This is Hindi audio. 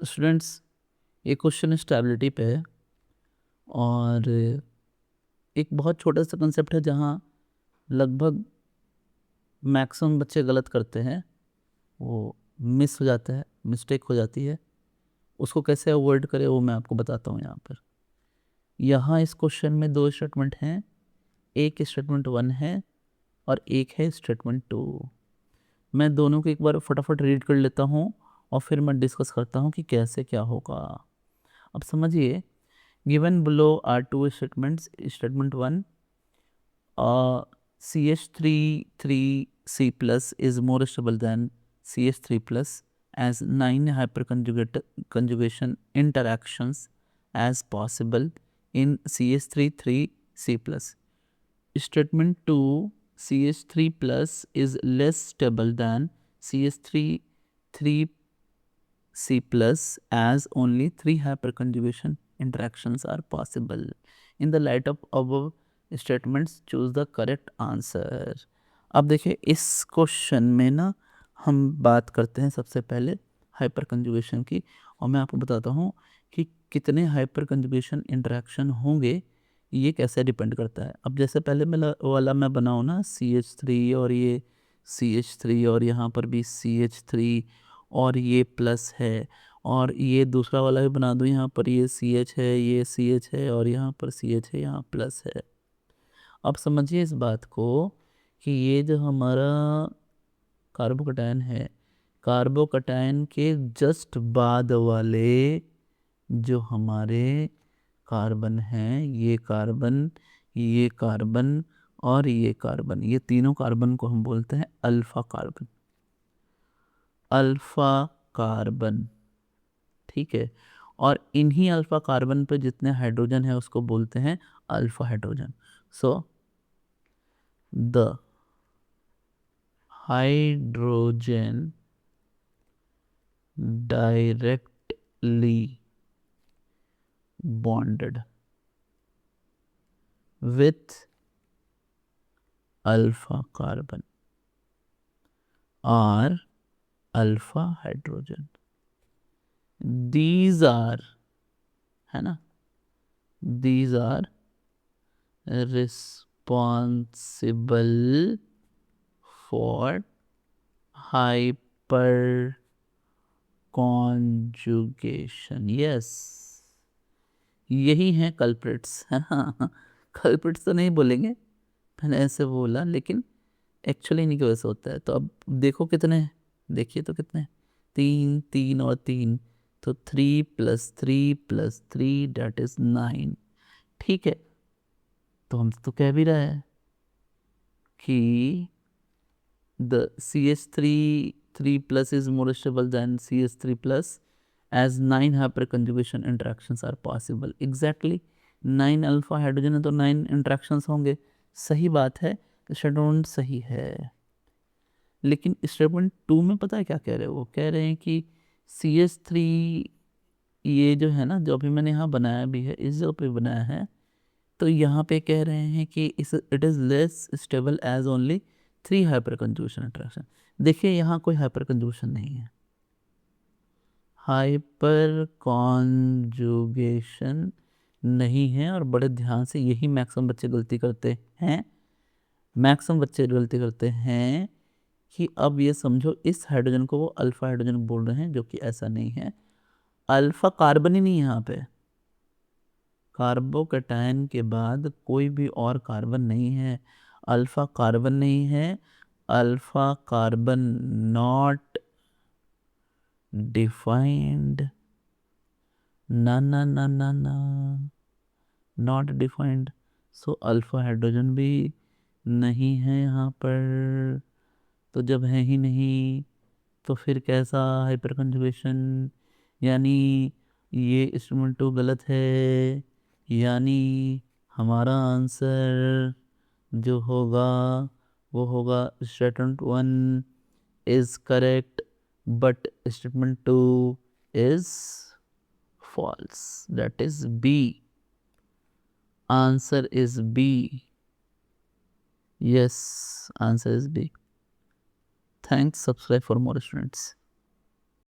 स्टूडेंट्स, ये क्वेश्चन स्टेबिलिटी पे है और एक बहुत छोटा सा कंसेप्ट है जहाँ लगभग मैक्सिमम बच्चे गलत करते हैं, वो मिस हो जाता है, मिस्टेक हो जाती है। उसको कैसे अवॉइड करें वो मैं आपको बताता हूँ यहाँ पर। यहाँ इस क्वेश्चन में दो स्टेटमेंट हैं, एक स्टेटमेंट 1 है और एक है स्टेटमेंट 2। मैं दोनों को एक बार फटाफट रीड कर लेता हूँ और फिर मैं डिस्कस करता हूँ कि कैसे क्या होगा। अब समझिए, given below are two statements. Statement 1, CH3 plus is more stable than CH3 plus as 9 hyperconjugation interactions as possible in CH3 plus. Statement 2, CH3 plus is less stable than CH3 plus as only 3 hyperconjugation interactions are possible. In the light of above statements, choose the correct answer. अब देखिए, इस क्वेश्चन में ना हम बात करते हैं सबसे पहले हाइपर कंजुगेशन की, और मैं आपको बताता हूँ कि कितने हाइपर कंजुगेशन इंटरेक्शन होंगे, ये कैसे डिपेंड करता है। अब जैसे पहले वाला मैं बनाऊँ ना, CH3 और ये CH3 और यहाँ पर भी CH3 और ये प्लस है, और ये दूसरा वाला भी बना दूँ, यहाँ पर ये CH है, ये CH है और यहाँ पर CH है, यहाँ प्लस है। अब समझिए इस बात को कि ये जो हमारा कार्बोकैटायन है, कार्बोकैटायन के जस्ट बाद वाले जो हमारे कार्बन हैं, ये कार्बन, ये कार्बन और ये कार्बन, ये तीनों कार्बन को हम बोलते हैं अल्फा कार्बन। अल्फा कार्बन, ठीक है। और इन्हीं अल्फा कार्बन पे जितने हाइड्रोजन है उसको बोलते हैं alpha hydrogen. So the hydrogen directly bonded with alpha carbon are alpha hydrogen. These are, है ना, these are responsible for hyper conjugation. Yes, यही हैं कल्प्रिट्स, है ना। कल्प्रिट्स तो नहीं बोलेंगे, मैंने ऐसे बोला, लेकिन एक्चुअली इन्हीं की वजह से होता है। तो अब देखो कितने हैं, देखिए तो कितने हैं, 3 3 और 3, तो 3 + 3 + 3 डेट इज 9। ठीक है, तो हम तो कह भी रहे हैं कि the CH3 plus is more stable than CH3 plus as 9 hyperconjugation interactions are possible. Exactly, 9 alpha hydrogen है तो 9 इंट्रैक्शंस होंगे। सही बात है, स्टेटमेंट सही है। लेकिन स्टेटमेंट 2 में पता है क्या कह रहे हैं, वो कह रहे हैं कि CH3, ये जो है ना, जो अभी मैंने यहाँ बनाया भी है, इस जगह पे बनाया है, तो यहाँ पे कह रहे हैं कि it is less stable as only 3 hyper conjugation interaction. देखिए, यहाँ कोई हाइपर कंजुगेशन नहीं है, हाइपर कॉन्जुगेशन नहीं है। और बड़े ध्यान से, यही मैक्सिमम बच्चे गलती करते हैं, मैक्सिमम बच्चे गलती करते हैं कि अब ये समझो, इस हाइड्रोजन को वो अल्फा हाइड्रोजन बोल रहे हैं, जो कि ऐसा नहीं है। अल्फा कार्बन ही नहीं है यहाँ पे, कार्बोकैटायन के बाद कोई भी और कार्बन नहीं है, अल्फा कार्बन नहीं है। अल्फा कार्बन नॉट डिफाइंड, ना ना ना ना ना, not defined. So alpha hydrogen भी नहीं है यहाँ पर। तो जब है ही नहीं, तो फिर कैसा हाइपर कंजुगेशन, यानी ये इंस्ट्रूमेंट तो गलत है, यानी हमारा आंसर जो होगा वो होगा statement 1 is correct but statement 2 is false, that is B. Answer is B, yes, answer is B. Thanks, subscribe for more students.